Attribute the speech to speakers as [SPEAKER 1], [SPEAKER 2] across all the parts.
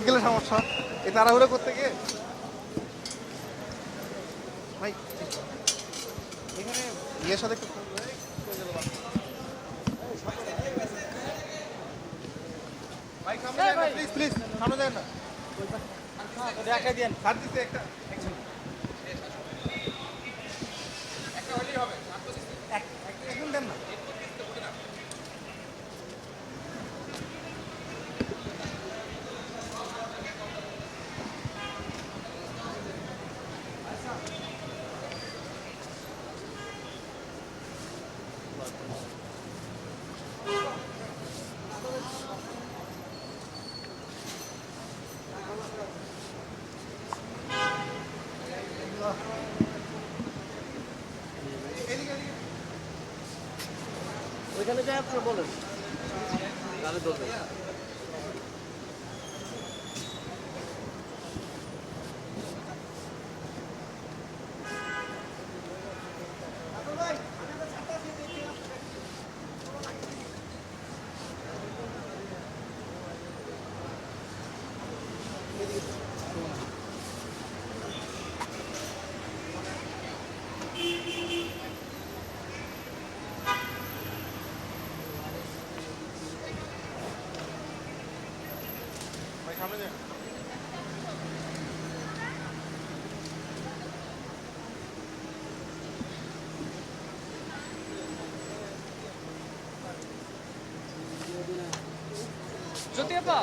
[SPEAKER 1] গেলে সমস্যা এই তাড়াহুড়ো করতে গিয়ে ভাই এখানে ইয়ের সাথে একটু ভাই সামনে যান না প্লিজ প্লিজ সামনে যান না দেখা দেন হাত দিতে একটা একটা হলেই হবে এখন দেন না
[SPEAKER 2] ওইখানে যাই আপনারা বলেন তাহলে বলবেন
[SPEAKER 1] ভাই সামনে যান
[SPEAKER 3] জ্যোতি আপা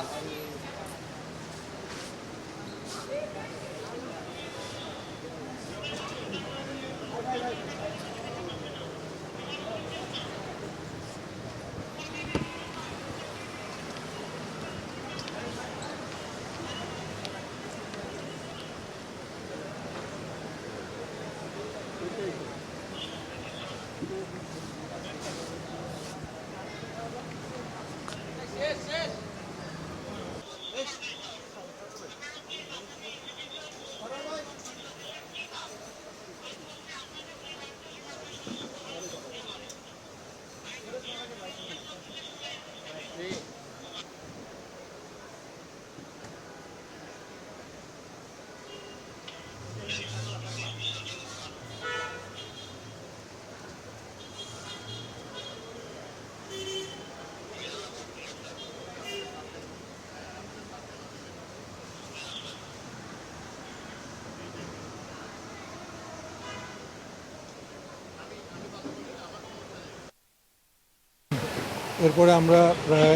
[SPEAKER 4] এরপরে আমরা প্রায়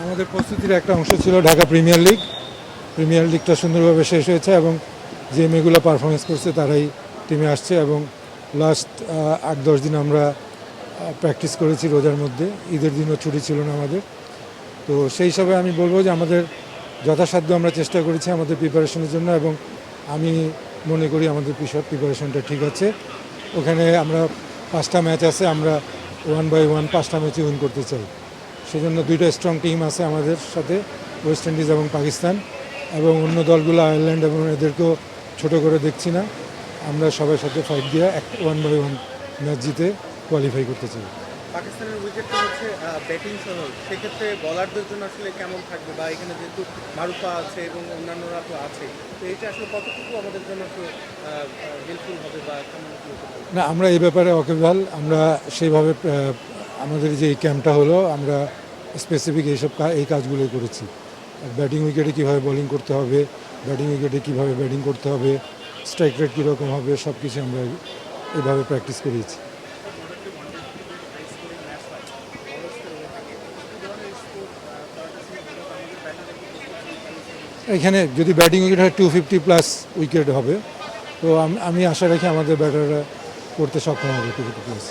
[SPEAKER 4] আমাদের প্রস্তুতির একটা অংশ ছিল ঢাকা প্রিমিয়ার লিগটা সুন্দরভাবে শেষ হয়েছে এবং যে মেয়েগুলো পারফরমেন্স করছে তারাই টিমে আসছে এবং লাস্ট 8-10 দিন আমরা প্র্যাকটিস করেছি রোজার মধ্যে, ঈদের দিনও ছুটি ছিল না আমাদের। তো সেই হিসাবে আমি বলবো যে আমাদের যথাসাধ্য আমরা চেষ্টা করেছি আমাদের প্রিপারেশনের জন্য এবং আমি মনে করি আমাদের প্রিপারেশনটা ঠিক আছে। ওখানে আমরা 5টা ম্যাচ আছে, আমরা 1 বাই 1 5টা ম্যাচে উইন করতে চাই। সেজন্য 2টা স্ট্রং টিম আছে আমাদের সাথে, ওয়েস্ট ইন্ডিজ এবং পাকিস্তান, এবং অন্য দলগুলো আয়ারল্যান্ড এবং এদেরকেও ছোটো করে দেখছি না। আমরা সবার সাথে ফাইট দিয়ে 1 বাই 1 ম্যাচ জিতে কোয়ালিফাই করতে চাই।
[SPEAKER 1] পাকিস্তানের উইকেটটা হচ্ছে ব্যাটিং সহ, সেক্ষেত্রে বলারদের জন্য আসলে কেমন থাকবে, বা এখানে যেহেতু মারুফা আছে এবং অন্যান্যরা তো আছে, তো এটা আসলে কতটুকু আমাদের জন্য আসলে হেল্পফুল হবে বা কেমন
[SPEAKER 4] না, আমরা এই ব্যাপারে ওয়াকিবহাল। আমরা সেইভাবে আমাদের যে এই ক্যাম্পটা হলো আমরা স্পেসিফিক এই কাজগুলোই করেছি। ব্যাটিং উইকেটে কীভাবে বোলিং করতে হবে, ব্যাটিং উইকেটে কীভাবে ব্যাটিং করতে হবে, স্ট্রাইক রেট কীরকম হবে, সব কিছু আমরা এইভাবে প্র্যাকটিস করিয়েছি। এখানে যদি ব্যাটিং উইকেট হয় 250+ উইকেট হবে, তো আমি আশা রাখি আমাদের ব্যাটাররা করতে সক্ষম হবে 250+।